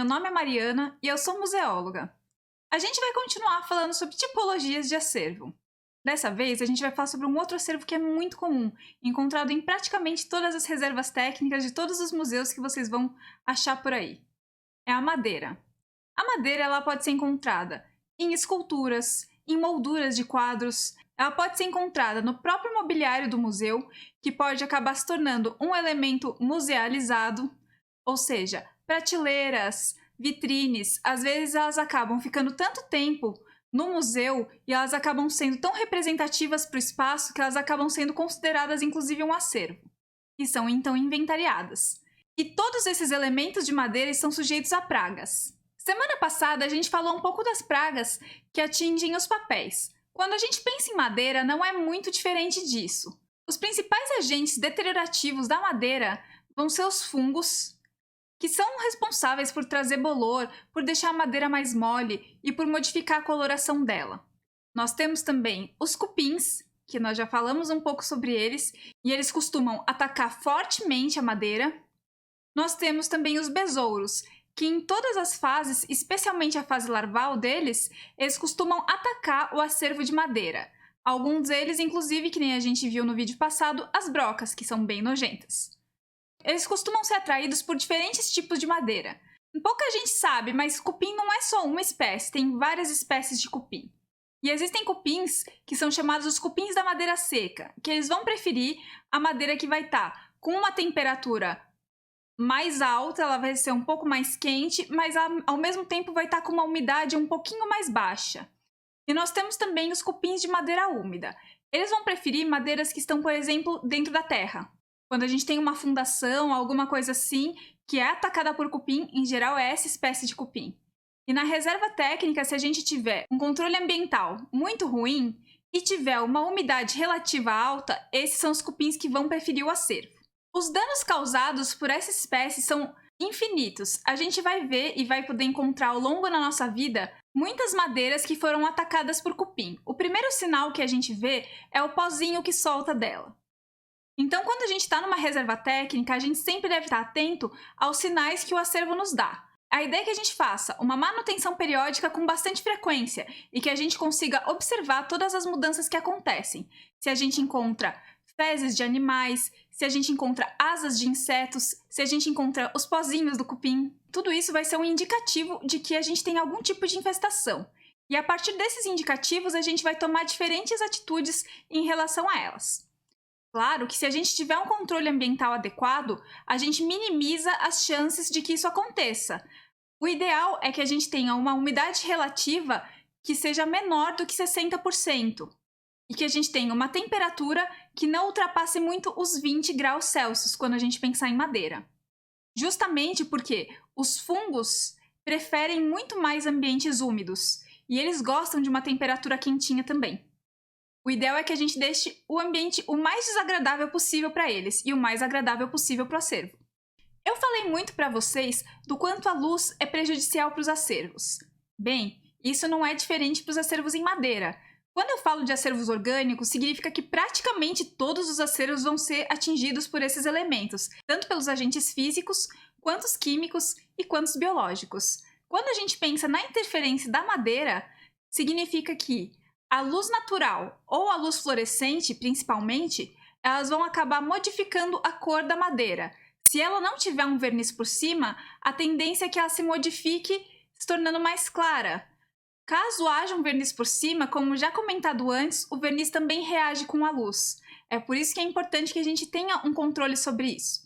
meu nome é Mariana e eu sou museóloga. A gente vai continuar falando sobre tipologias de acervo. Dessa vez, a gente vai falar sobre um outro acervo que é muito comum, encontrado em praticamente todas as reservas técnicas de todos os museus que vocês vão achar por aí. É a madeira. A madeira ela pode ser encontrada em esculturas, em molduras de quadros, ela pode ser encontrada no próprio mobiliário do museu, que pode acabar se tornando um elemento musealizado, ou seja, prateleiras, vitrines, às vezes elas acabam ficando tanto tempo no museu e elas acabam sendo tão representativas para o espaço que elas acabam sendo consideradas inclusive um acervo, e são então inventariadas. E todos esses elementos de madeira estão sujeitos a pragas. Semana passada a gente falou um pouco das pragas que atingem os papéis. Quando a gente pensa em madeira, não é muito diferente disso. Os principais agentes deteriorativos da madeira vão ser os fungos, que são responsáveis por trazer bolor, por deixar a madeira mais mole e por modificar a coloração dela. Nós temos também os cupins, que nós já falamos um pouco sobre eles, e eles costumam atacar fortemente a madeira. Nós temos também os besouros, que em todas as fases, especialmente a fase larval deles, eles costumam atacar o acervo de madeira. Alguns deles, inclusive, que nem a gente viu no vídeo passado, as brocas, que são bem nojentas. Eles costumam ser atraídos por diferentes tipos de madeira. Pouca gente sabe, mas cupim não é só uma espécie, tem várias espécies de cupim. E existem cupins que são chamados os cupins da madeira seca, que eles vão preferir a madeira que vai estar com uma temperatura mais alta, ela vai ser um pouco mais quente, mas ao mesmo tempo vai estar com uma umidade um pouquinho mais baixa. E nós temos também os cupins de madeira úmida. Eles vão preferir madeiras que estão, por exemplo, dentro da terra. Quando a gente tem uma fundação, alguma coisa assim, que é atacada por cupim, em geral é essa espécie de cupim. E na reserva técnica, se a gente tiver um controle ambiental muito ruim e tiver uma umidade relativa alta, esses são os cupins que vão preferir o acervo. Os danos causados por essa espécie são infinitos. A gente vai ver e vai poder encontrar ao longo da nossa vida muitas madeiras que foram atacadas por cupim. O primeiro sinal que a gente vê é o pozinho que solta dela. Então, quando a gente está numa reserva técnica, a gente sempre deve estar atento aos sinais que o acervo nos dá. A ideia é que a gente faça uma manutenção periódica com bastante frequência e que a gente consiga observar todas as mudanças que acontecem. Se a gente encontra fezes de animais, se a gente encontra asas de insetos, se a gente encontra os pozinhos do cupim, tudo isso vai ser um indicativo de que a gente tem algum tipo de infestação. E a partir desses indicativos, a gente vai tomar diferentes atitudes em relação a elas. Claro que se a gente tiver um controle ambiental adequado, a gente minimiza as chances de que isso aconteça. O ideal é que a gente tenha uma umidade relativa que seja menor do que 60% e que a gente tenha uma temperatura que não ultrapasse muito os 20 graus Celsius quando a gente pensar em madeira. Justamente porque os fungos preferem muito mais ambientes úmidos e eles gostam de uma temperatura quentinha também. O ideal é que a gente deixe o ambiente o mais desagradável possível para eles e o mais agradável possível para o acervo. Eu falei muito para vocês do quanto a luz é prejudicial para os acervos. Bem, isso não é diferente para os acervos em madeira. Quando eu falo de acervos orgânicos, significa que praticamente todos os acervos vão ser atingidos por esses elementos, tanto pelos agentes físicos, quanto os químicos e quanto os biológicos. Quando a gente pensa na interferência da madeira, significa que a luz natural ou a luz fluorescente, principalmente, elas vão acabar modificando a cor da madeira. Se ela não tiver um verniz por cima, a tendência é que ela se modifique, se tornando mais clara. Caso haja um verniz por cima, como já comentado antes, o verniz também reage com a luz. É por isso que é importante que a gente tenha um controle sobre isso.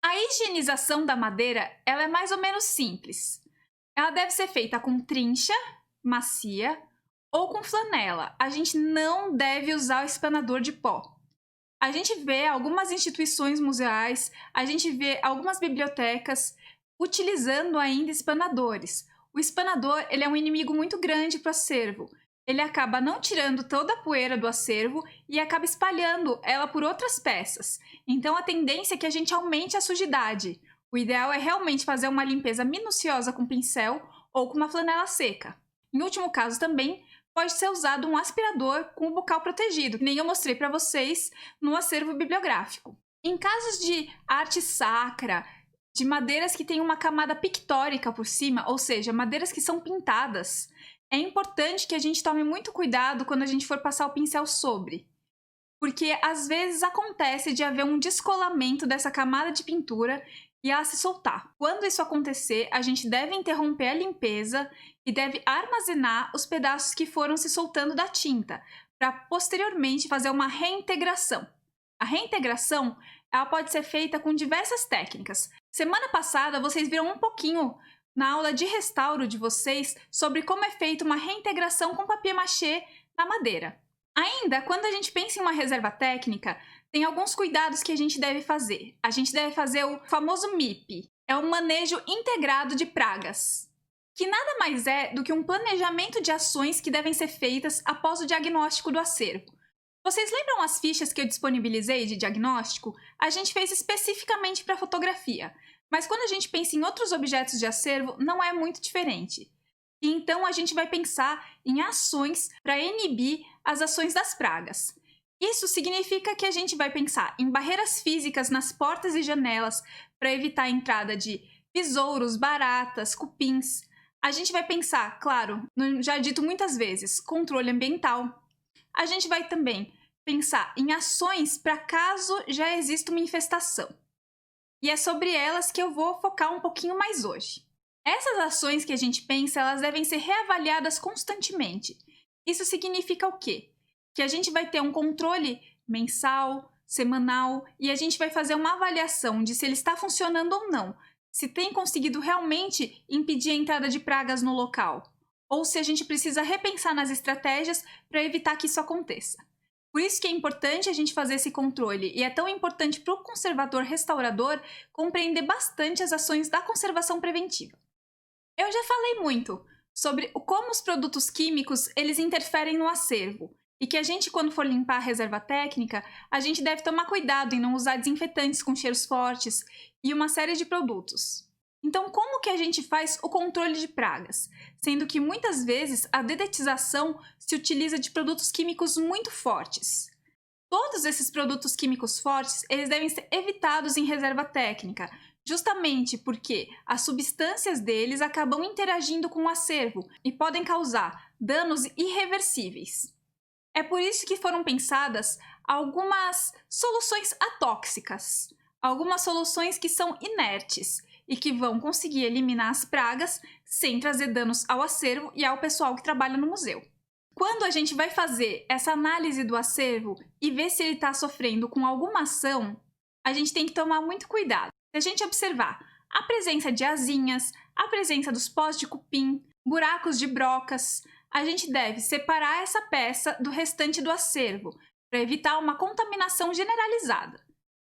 A higienização da madeira ela é mais ou menos simples. Ela deve ser feita com trincha, macia, ou com flanela. A gente não deve usar o espanador de pó. A gente vê algumas instituições museais, a gente vê algumas bibliotecas utilizando ainda espanadores. O espanador ele é um inimigo muito grande para o acervo. Ele acaba não tirando toda a poeira do acervo e acaba espalhando ela por outras peças. Então a tendência é que a gente aumente a sujidade. O ideal é realmente fazer uma limpeza minuciosa com pincel ou com uma flanela seca. Em último caso também, pode ser usado um aspirador com o bocal protegido, que nem eu mostrei para vocês no acervo bibliográfico. Em casos de arte sacra, de madeiras que têm uma camada pictórica por cima, ou seja, madeiras que são pintadas, é importante que a gente tome muito cuidado quando a gente for passar o pincel sobre. Porque às vezes acontece de haver um descolamento dessa camada de pintura e ela se soltar. Quando isso acontecer, a gente deve interromper a limpeza e deve armazenar os pedaços que foram se soltando da tinta, para posteriormente fazer uma reintegração. A reintegração ela pode ser feita com diversas técnicas. Semana passada vocês viram um pouquinho na aula de restauro de vocês sobre como é feita uma reintegração com papier-mâché na madeira. Ainda, quando a gente pensa em uma reserva técnica, tem alguns cuidados que a gente deve fazer. A gente deve fazer o famoso MIP, é o manejo integrado de pragas, que nada mais é do que um planejamento de ações que devem ser feitas após o diagnóstico do acervo. Vocês lembram as fichas que eu disponibilizei de diagnóstico? A gente fez especificamente para fotografia, mas quando a gente pensa em outros objetos de acervo, não é muito diferente. E então a gente vai pensar em ações para inibir as ações das pragas. Isso significa que a gente vai pensar em barreiras físicas nas portas e janelas para evitar a entrada de besouros, baratas, cupins. A gente vai pensar, claro, no já dito muitas vezes, controle ambiental. A gente vai também pensar em ações para caso já exista uma infestação. E é sobre elas que eu vou focar um pouquinho mais hoje. Essas ações que a gente pensa, elas devem ser reavaliadas constantemente. Isso significa o quê? Que a gente vai ter um controle mensal, semanal, e a gente vai fazer uma avaliação de se ele está funcionando ou não, se tem conseguido realmente impedir a entrada de pragas no local, ou se a gente precisa repensar nas estratégias para evitar que isso aconteça. Por isso que é importante a gente fazer esse controle, e é tão importante para o conservador restaurador compreender bastante as ações da conservação preventiva. Eu já falei muito sobre como os produtos químicos eles interferem no acervo e que a gente, quando for limpar a reserva técnica, a gente deve tomar cuidado em não usar desinfetantes com cheiros fortes e uma série de produtos. Então, como que a gente faz o controle de pragas? Sendo que muitas vezes a dedetização se utiliza de produtos químicos muito fortes. Todos esses produtos químicos fortes eles devem ser evitados em reserva técnica, justamente porque as substâncias deles acabam interagindo com o acervo e podem causar danos irreversíveis. É por isso que foram pensadas algumas soluções atóxicas, algumas soluções que são inertes e que vão conseguir eliminar as pragas sem trazer danos ao acervo e ao pessoal que trabalha no museu. Quando a gente vai fazer essa análise do acervo e ver se ele está sofrendo com alguma ação, a gente tem que tomar muito cuidado. Se a gente observar a presença de azinhas, a presença dos pós de cupim, buracos de brocas, a gente deve separar essa peça do restante do acervo para evitar uma contaminação generalizada.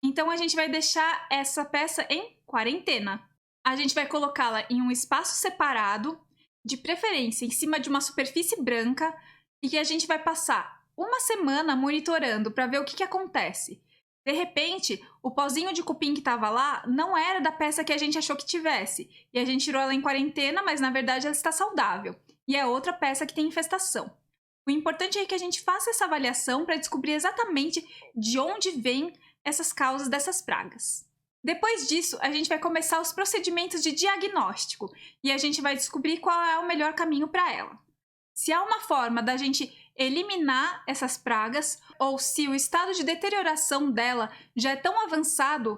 Então a gente vai deixar essa peça em quarentena. A gente vai colocá-la em um espaço separado, de preferência em cima de uma superfície branca, e que a gente vai passar uma semana monitorando para ver o que acontece. De repente, o pozinho de cupim que estava lá não era da peça que a gente achou que tivesse, e a gente tirou ela em quarentena, mas na verdade ela está saudável, e é outra peça que tem infestação. O importante é que a gente faça essa avaliação para descobrir exatamente de onde vêm essas causas dessas pragas. Depois disso, a gente vai começar os procedimentos de diagnóstico, e a gente vai descobrir qual é o melhor caminho para ela. Se há uma forma da gente eliminar essas pragas, ou se o estado de deterioração dela já é tão avançado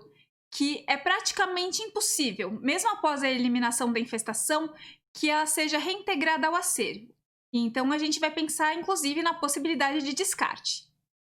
que é praticamente impossível, mesmo após a eliminação da infestação, que ela seja reintegrada ao acervo. E então a gente vai pensar inclusive na possibilidade de descarte.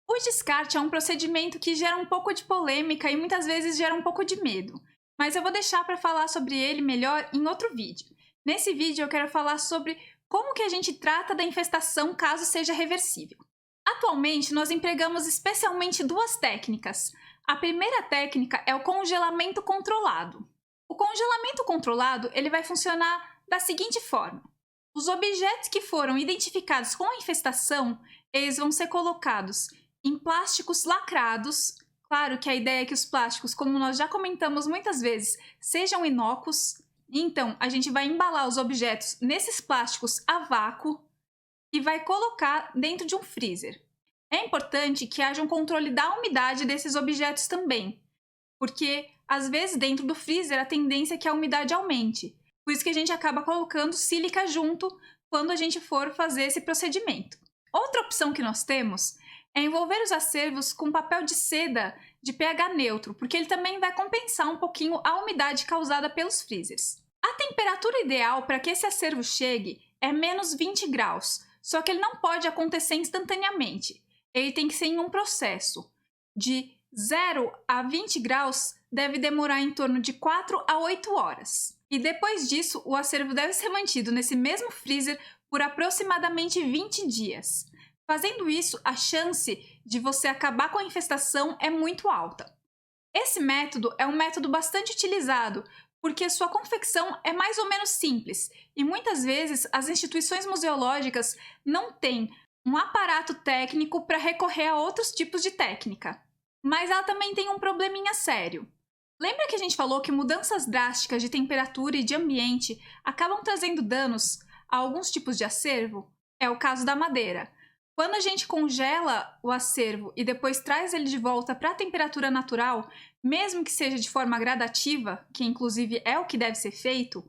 O descarte é um procedimento que gera um pouco de polêmica e muitas vezes gera um pouco de medo, mas eu vou deixar para falar sobre ele melhor em outro vídeo. Nesse vídeo eu quero falar sobre como que a gente trata da infestação caso seja reversível. Atualmente, nós empregamos especialmente duas técnicas. A primeira técnica é o congelamento controlado. O congelamento controlado ele vai funcionar da seguinte forma. Os objetos que foram identificados com a infestação, eles vão ser colocados em plásticos lacrados. Claro que a ideia é que os plásticos, como nós já comentamos muitas vezes, sejam inócuos. Então, a gente vai embalar os objetos nesses plásticos a vácuo e vai colocar dentro de um freezer. É importante que haja um controle da umidade desses objetos também, porque às vezes dentro do freezer a tendência é que a umidade aumente. Por isso que a gente acaba colocando sílica junto quando a gente for fazer esse procedimento. Outra opção que nós temos é envolver os acervos com papel de seda de pH neutro, porque ele também vai compensar um pouquinho a umidade causada pelos freezers. A temperatura ideal para que esse acervo chegue é menos 20 graus, só que ele não pode acontecer instantaneamente. Ele tem que ser em um processo. De 0 a 20 graus deve demorar em torno de 4 a 8 horas. E depois disso, o acervo deve ser mantido nesse mesmo freezer por aproximadamente 20 dias. Fazendo isso, a chance de você acabar com a infestação é muito alta. Esse método é um método bastante utilizado, porque sua confecção é mais ou menos simples e muitas vezes as instituições museológicas não têm um aparato técnico para recorrer a outros tipos de técnica. Mas ela também tem um probleminha sério. Lembra que a gente falou que mudanças drásticas de temperatura e de ambiente acabam trazendo danos a alguns tipos de acervo? É o caso da madeira. Quando a gente congela o acervo e depois traz ele de volta para a temperatura natural, mesmo que seja de forma gradativa, que inclusive é o que deve ser feito,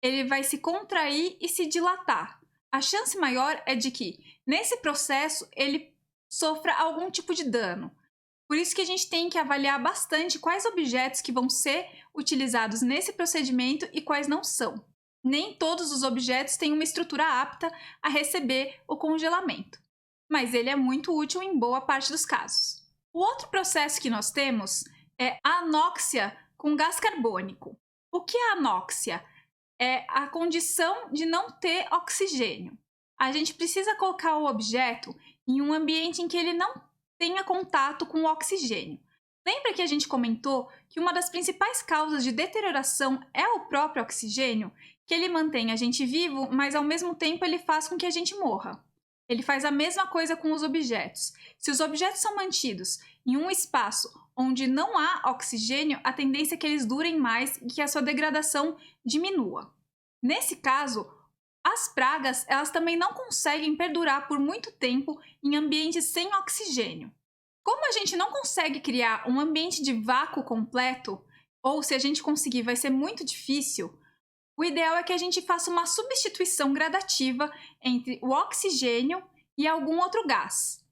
ele vai se contrair e se dilatar. A chance maior é de que, nesse processo, ele sofra algum tipo de dano. Por isso que a gente tem que avaliar bastante quais objetos que vão ser utilizados nesse procedimento e quais não são. Nem todos os objetos têm uma estrutura apta a receber o congelamento, mas ele é muito útil em boa parte dos casos. O outro processo que nós temos é a anóxia com gás carbônico. O que é a anóxia? É a condição de não ter oxigênio. A gente precisa colocar o objeto em um ambiente em que ele não tenha contato com o oxigênio. Lembra que a gente comentou que uma das principais causas de deterioração é o próprio oxigênio, que ele mantém a gente vivo, mas ao mesmo tempo ele faz com que a gente morra. Ele faz a mesma coisa com os objetos. Se os objetos são mantidos em um espaço onde não há oxigênio, a tendência é que eles durem mais e que a sua degradação diminua. Nesse caso, as pragas elas também não conseguem perdurar por muito tempo em ambientes sem oxigênio. Como a gente não consegue criar um ambiente de vácuo completo, ou se a gente conseguir vai ser muito difícil, o ideal é que a gente faça uma substituição gradativa entre o oxigênio e algum outro gás.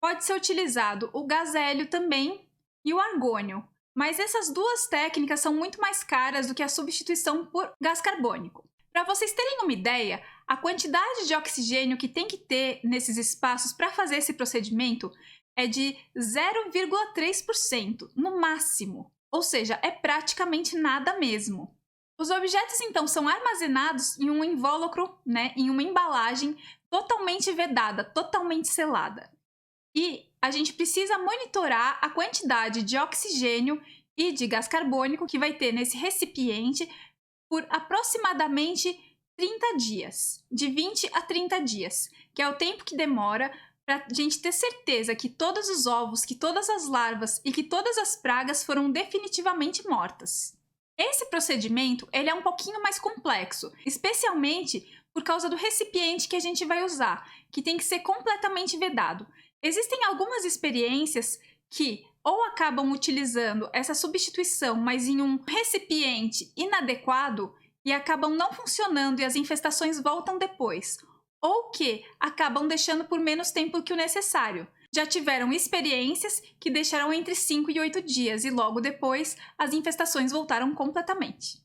Pode ser utilizado o gás hélio também e o argônio, mas essas duas técnicas são muito mais caras do que a substituição por gás carbônico. Para vocês terem uma ideia, a quantidade de oxigênio que tem que ter nesses espaços para fazer esse procedimento é de 0,3% no máximo, ou seja, é praticamente nada mesmo. Os objetos então são armazenados em um invólucro, em uma embalagem totalmente vedada, totalmente selada. E a gente precisa monitorar a quantidade de oxigênio e de gás carbônico que vai ter nesse recipiente por aproximadamente 30 dias, de 20 a 30 dias, que é o tempo que demora para a gente ter certeza que todos os ovos, que todas as larvas e que todas as pragas foram definitivamente mortas. Esse procedimento ele é um pouquinho mais complexo, especialmente por causa do recipiente que a gente vai usar, que tem que ser completamente vedado. Existem algumas experiências que ou acabam utilizando essa substituição, mas em um recipiente inadequado e acabam não funcionando e as infestações voltam depois, ou que acabam deixando por menos tempo que o necessário. Já tiveram experiências que deixaram entre 5 e 8 dias e logo depois as infestações voltaram completamente.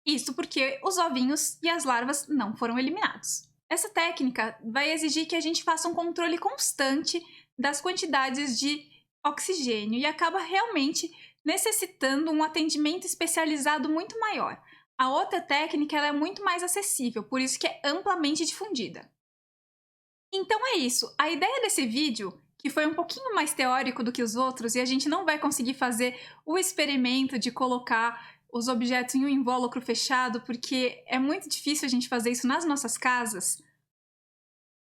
Isso porque os ovinhos e as larvas não foram eliminados. Essa técnica vai exigir que a gente faça um controle constante das quantidades de oxigênio e acaba realmente necessitando um atendimento especializado muito maior. A outra técnica ela é muito mais acessível, por isso que é amplamente difundida. Então é isso. A ideia desse vídeo, que foi um pouquinho mais teórico do que os outros, e a gente não vai conseguir fazer o experimento de colocar os objetos em um invólucro fechado, porque é muito difícil a gente fazer isso nas nossas casas,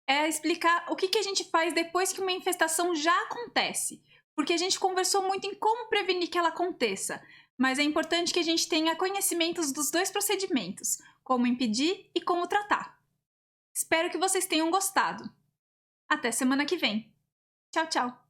é explicar o que a gente faz depois que uma infestação já acontece. Porque a gente conversou muito em como prevenir que ela aconteça, mas é importante que a gente tenha conhecimentos dos dois procedimentos, como impedir e como tratar. Espero que vocês tenham gostado. Até semana que vem. Tchau, tchau!